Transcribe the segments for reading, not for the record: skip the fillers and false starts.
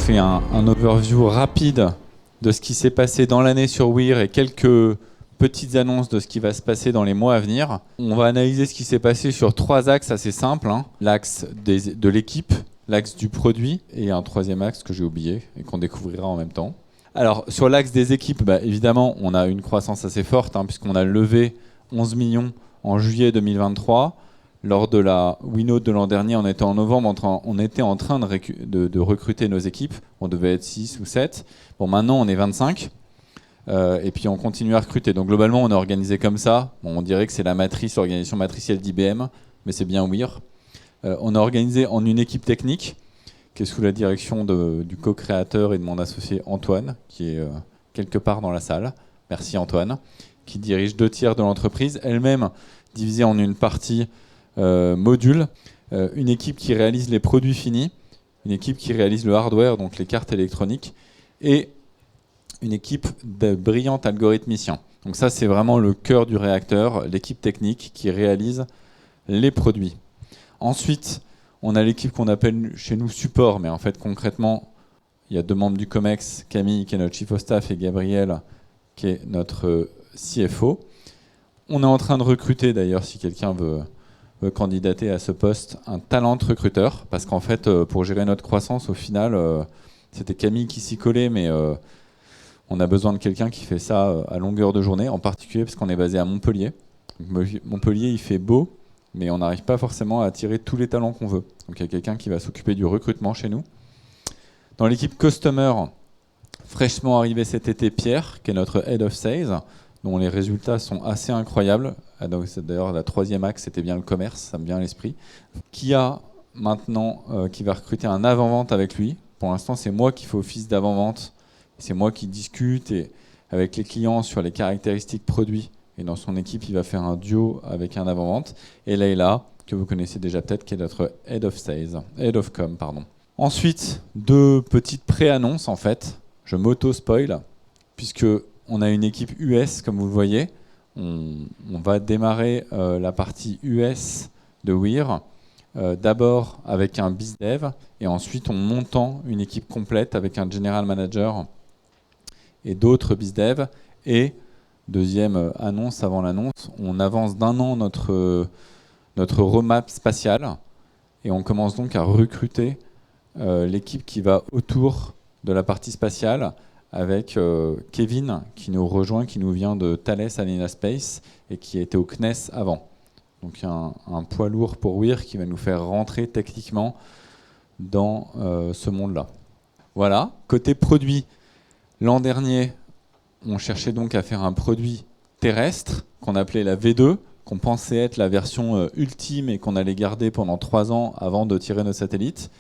fait un overview rapide de ce qui s'est passé dans l'année sur Weir et quelques petites annonces de ce qui va se passer dans les mois à venir. On va analyser ce qui s'est passé sur 3 axes assez simples. L'axe de l'équipe, l'axe du produit et un troisième axe que j'ai oublié et qu'on découvrira en même temps. Alors, sur l'axe des équipes, évidemment, on a une croissance assez forte puisqu'on a levé 11 millions en juillet 2023. Lors de la Winnow de l'an dernier, on était en novembre, on était en train de recruter nos équipes. On devait être 6 ou 7. Bon, maintenant, on est 25. Et puis, on continue à recruter. Donc, globalement, on est organisé comme ça. Bon, on dirait que c'est l'organisation matricielle d'IBM, mais c'est bien Weir. On est organisé en une équipe technique qui est sous la direction du co-créateur et de mon associé Antoine, qui est quelque part dans la salle. Merci Antoine, qui dirige 2/3 de l'entreprise, elle-même divisée en une partie module, une équipe qui réalise les produits finis, une équipe qui réalise le hardware, donc les cartes électroniques, et une équipe de brillants algorithmiciens. Donc ça, c'est vraiment le cœur du réacteur, l'équipe technique qui réalise les produits. Ensuite, on a l'équipe qu'on appelle chez nous support, mais en fait, concrètement, il y a 2 membres du COMEX, Camille, qui est notre chief of staff, et Gabriel, qui est notre CFO. On est en train de recruter, d'ailleurs, si quelqu'un veut candidater à ce poste, un talent recruteur, parce qu'en fait, pour gérer notre croissance, au final, c'était Camille qui s'y collait, mais on a besoin de quelqu'un qui fait ça à longueur de journée, en particulier parce qu'on est basé à Montpellier. Donc, Montpellier, il fait beau, mais on n'arrive pas forcément à attirer tous les talents qu'on veut. Donc il y a quelqu'un qui va s'occuper du recrutement chez nous. Dans l'équipe Customer, fraîchement arrivé cet été, Pierre, qui est notre Head of Sales, dont les résultats sont assez incroyables. Donc, d'ailleurs, la 3e axe, c'était bien le commerce, ça me vient à l'esprit. Qui a maintenant, qui va recruter un avant-vente avec lui. Pour l'instant, c'est moi qui fais office d'avant-vente. C'est moi qui discute avec les clients sur les caractéristiques produits. Et dans son équipe, il va faire un duo avec un avant-vente. Et Leïla, que vous connaissez déjà peut-être, qui est notre Head of Sales, Head of Com, pardon. Ensuite, 2 petites pré-annonces, en fait. Je m'auto-spoil, puisque on a une équipe US, comme vous le voyez. On va démarrer la partie US de Weir, d'abord avec un BizDev, et ensuite en montant une équipe complète avec un General Manager et d'autres BizDev. Et deuxième annonce avant l'annonce, on avance d'1 an notre roadmap spatiale, et on commence donc à recruter l'équipe qui va autour de la partie spatiale, avec Kevin qui nous rejoint, qui nous vient de Thales Alenia Space et qui était au CNES avant. Donc un poids lourd pour Weir qui va nous faire rentrer techniquement dans ce monde-là. Voilà, côté produit, l'an dernier, on cherchait donc à faire un produit terrestre qu'on appelait la V2, qu'on pensait être la version ultime et qu'on allait garder pendant 3 ans avant de tirer nos satellites.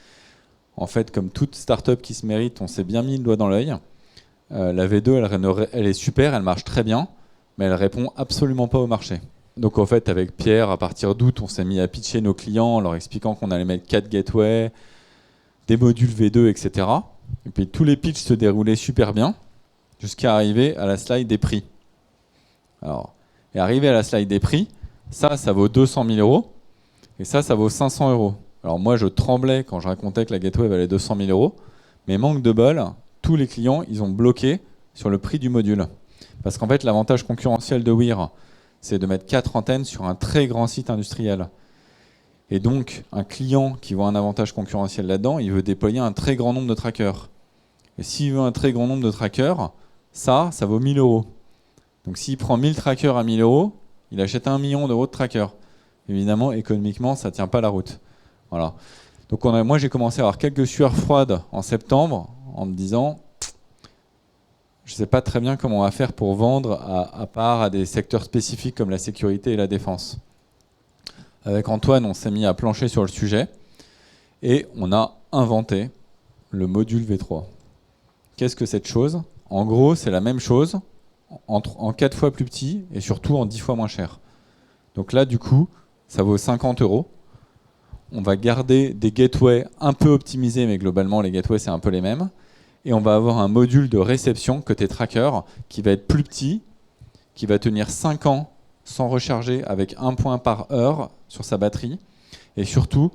En fait, comme toute start-up qui se mérite, on s'est bien mis le doigt dans l'œil. La V2, elle est super, elle marche très bien, mais elle répond absolument pas au marché. Donc en fait, avec Pierre, à partir d'août, on s'est mis à pitcher nos clients en leur expliquant qu'on allait mettre 4 gateways, des modules V2, etc. Et puis tous les pitchs se déroulaient super bien, jusqu'à arriver à la slide des prix. Alors, et arriver à la slide des prix, ça vaut 200 000 €, et ça vaut 500 €. Alors moi, je tremblais quand je racontais que la gateway valait 200 000 €, mais manque de bol, tous les clients, ils ont bloqué sur le prix du module. Parce qu'en fait, l'avantage concurrentiel de Weir, c'est de mettre 4 antennes sur un très grand site industriel. Et donc, un client qui voit un avantage concurrentiel là-dedans, il veut déployer un très grand nombre de trackers. Et s'il veut un très grand nombre de trackers, ça vaut 1 000 €. Donc s'il prend 1000 trackers à 1 000 €, il achète 1 million € de trackers. Évidemment, économiquement, ça ne tient pas la route. Voilà. Donc moi, j'ai commencé à avoir quelques sueurs froides en septembre, en me disant, je ne sais pas très bien comment on va faire pour vendre à part à des secteurs spécifiques comme la sécurité et la défense. Avec Antoine, on s'est mis à plancher sur le sujet et on a inventé le module V3. Qu'est-ce que cette chose ? En gros, c'est la même chose en 4 fois plus petit et surtout en 10 fois moins cher. Donc là, du coup, ça vaut 50 €. On va garder des gateways un peu optimisés, mais globalement, les gateways, c'est un peu les mêmes. Et on va avoir un module de réception côté tracker qui va être plus petit, qui va tenir 5 ans sans recharger avec 1 point par heure sur sa batterie, et surtout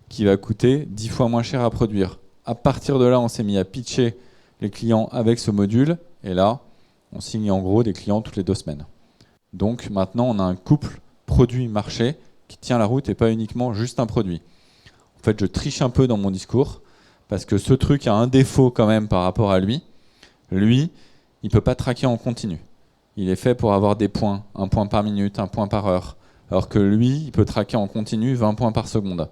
qui va coûter 10 fois moins cher à produire, à partir de là, on s'est mis à pitcher les clients avec ce module. Et là, on signe en gros des clients toutes les 2 semaines. Donc maintenant, on a un couple produit-marché qui tient la route et pas uniquement juste un produit. En fait, je triche un peu dans mon discours parce que ce truc a un défaut quand même par rapport à lui. Lui, il ne peut pas traquer en continu. Il est fait pour avoir des points, 1 point par minute, 1 point par heure. Alors que lui, il peut traquer en continu 20 points par seconde.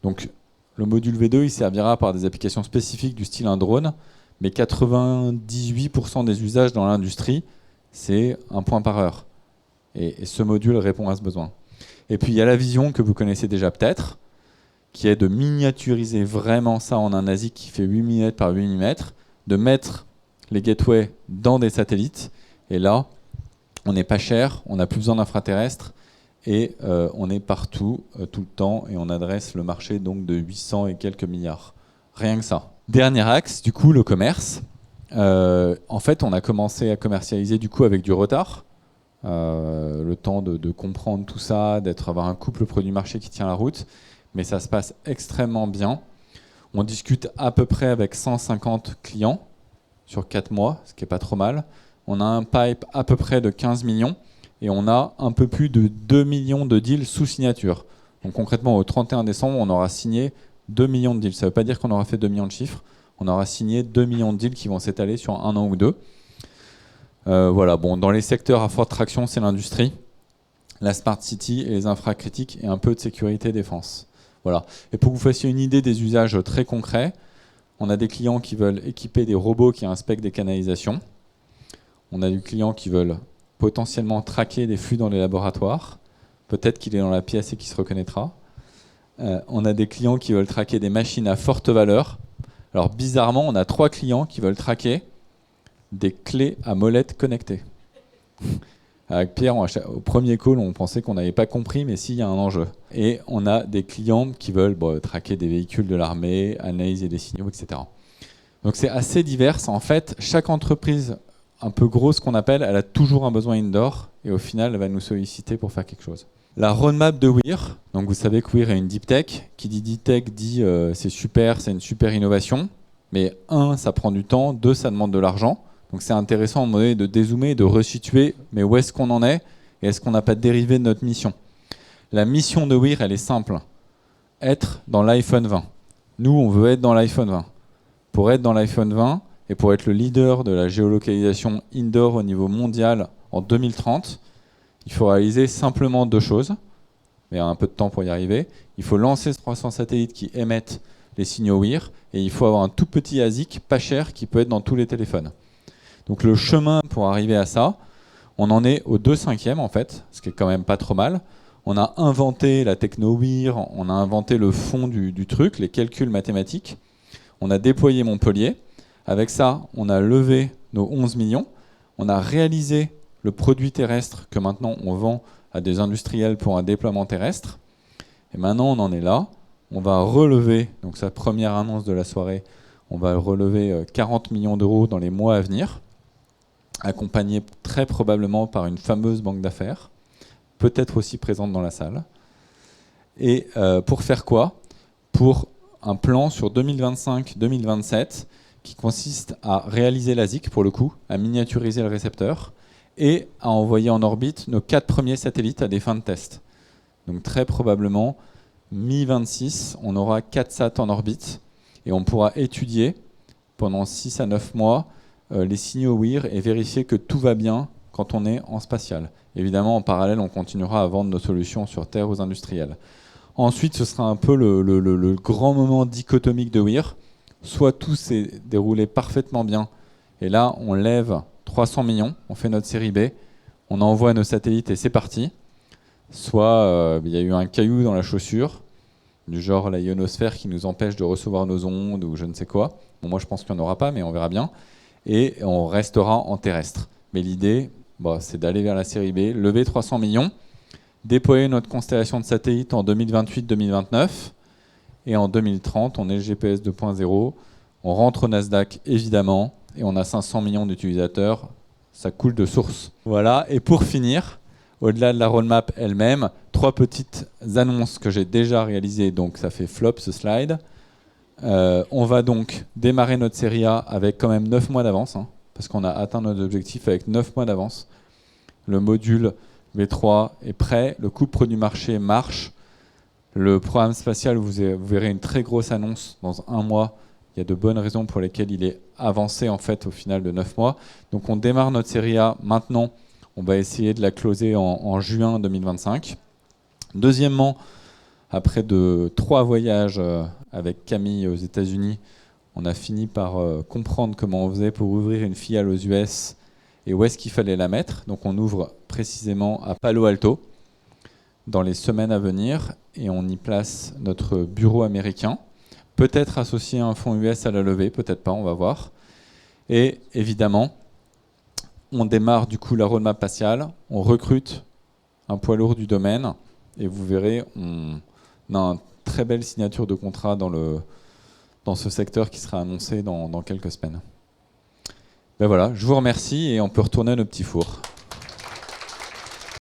Donc le module V2, il servira par des applications spécifiques du style un drone, mais 98% des usages dans l'industrie, c'est 1 point par heure. Et ce module répond à ce besoin. Et puis il y a la vision que vous connaissez déjà peut-être, qui est de miniaturiser vraiment ça en un ASIC qui fait 8 mm par 8 mm, de mettre les gateways dans des satellites. Et là, on n'est pas cher, on n'a plus besoin d'infraterrestres, et on est partout, tout le temps, et on adresse le marché donc de 800 et quelques milliards. Rien que ça. Dernier axe, du coup, le commerce. En fait, on a commencé à commercialiser du coup avec du retard. Le temps de comprendre tout ça, avoir un couple produit-marché qui tient la route. Mais ça se passe extrêmement bien. On discute à peu près avec 150 clients sur 4 mois, ce qui n'est pas trop mal. On a un pipe à peu près de 15 millions et on a un peu plus de 2 millions de deals sous signature. Donc concrètement, au 31 décembre, on aura signé 2 millions de deals. Ça ne veut pas dire qu'on aura fait 2 millions de chiffres. On aura signé 2 millions de deals qui vont s'étaler sur 1 an ou 2. Voilà. Bon, dans les secteurs à forte traction, c'est l'industrie, la smart city et les infra critiques et un peu de sécurité défense. Voilà. Et pour que vous fassiez une idée des usages très concrets, on a des clients qui veulent équiper des robots qui inspectent des canalisations. On a des clients qui veulent potentiellement traquer des flux dans les laboratoires. Peut-être qu'il est dans la pièce et qu'il se reconnaîtra. On a des clients qui veulent traquer des machines à forte valeur. Alors bizarrement, on a 3 clients qui veulent traquer des clés à molette connectées. Avec Pierre, au premier call, on pensait qu'on n'avait pas compris, mais s'il y a un enjeu. Et on a des clients qui veulent traquer des véhicules de l'armée, analyser des signaux, etc. Donc c'est assez divers. En fait, chaque entreprise un peu grosse qu'on appelle, elle a toujours un besoin indoor, et au final, elle va nous solliciter pour faire quelque chose. La roadmap de Weir, donc vous savez que Weir est une deep tech. Qui dit deep tech dit c'est super, c'est une super innovation. Mais 1, ça prend du temps, 2, ça demande de l'argent. Donc c'est intéressant à un moment donné de dézoomer, de resituer, mais où est-ce qu'on en est et est-ce qu'on n'a pas dérivé de notre mission. La mission de Weir, elle est simple. Être dans l'iPhone 20. Nous, on veut être dans l'iPhone 20. Pour être dans l'iPhone 20 et pour être le leader de la géolocalisation indoor au niveau mondial en 2030, il faut réaliser simplement 2 choses. Mais il y a un peu de temps pour y arriver. Il faut lancer 300 satellites qui émettent les signaux Weir et il faut avoir un tout petit ASIC pas cher qui peut être dans tous les téléphones. Donc le chemin pour arriver à ça, on en est au 2/5 en fait, ce qui est quand même pas trop mal. On a inventé la techno Weir, on a inventé le fond du truc, les calculs mathématiques. On a déployé Montpellier. Avec ça, on a levé nos 11 millions. On a réalisé le produit terrestre que maintenant on vend à des industriels pour un déploiement terrestre. Et maintenant on en est là. On va relever, donc sa première annonce de la soirée, on va relever 40 millions d'euros dans les mois à venir, accompagné très probablement par une fameuse banque d'affaires, peut-être aussi présente dans la salle. Et pour faire quoi ? Pour un plan sur 2025-2027 qui consiste à réaliser l'ASIC, pour le coup, à miniaturiser le récepteur et à envoyer en orbite nos 4 premiers satellites à des fins de test. Donc très probablement, mi-26, on aura 4 sats en orbite et on pourra étudier pendant 6 à 9 mois les signaux Weir et vérifier que tout va bien quand on est en spatial. Évidemment, en parallèle, on continuera à vendre nos solutions sur Terre aux industriels. Ensuite, ce sera un peu le grand moment dichotomique de Weir. Soit tout s'est déroulé parfaitement bien, et là, on lève 300 millions, on fait notre série B, on envoie nos satellites et c'est parti. Soit il y a eu un caillou dans la chaussure, du genre la ionosphère qui nous empêche de recevoir nos ondes ou je ne sais quoi. Bon, moi, je pense qu'il n'y en aura pas, mais on verra bien. Et on restera en terrestre. Mais l'idée, c'est d'aller vers la série B, lever 300 millions, déployer notre constellation de satellites en 2028-2029, et en 2030, on est le GPS 2.0, on rentre au Nasdaq évidemment, et on a 500 millions d'utilisateurs, ça coule de source. Voilà, et pour finir, au-delà de la roadmap elle-même, 3 petites annonces que j'ai déjà réalisées, donc ça fait flop ce slide. On va donc démarrer notre série A avec quand même 9 mois d'avance, hein, parce qu'on a atteint notre objectif avec 9 mois d'avance. Le module V3 est prêt, le couple du marché marche. Le programme spatial, vous verrez une très grosse annonce dans un mois. Il y a de bonnes raisons pour lesquelles il est avancé en fait au final de 9 mois. Donc on démarre notre série A maintenant. On va essayer de la closer en juin 2025. Deuxièmement, après 3 voyages avec Camille aux États-Unis, on a fini par comprendre comment on faisait pour ouvrir une filiale aux US et où est-ce qu'il fallait la mettre. Donc on ouvre précisément à Palo Alto dans les semaines à venir et on y place notre bureau américain, peut-être associé à un fonds US à la levée, peut-être pas, on va voir. Et évidemment, on démarre du coup la roadmap spatiale, on recrute un poids lourd du domaine et vous verrez, on a une très belle signature de contrat dans ce secteur qui sera annoncé dans quelques semaines. Ben voilà, je vous remercie et on peut retourner à nos petits fours.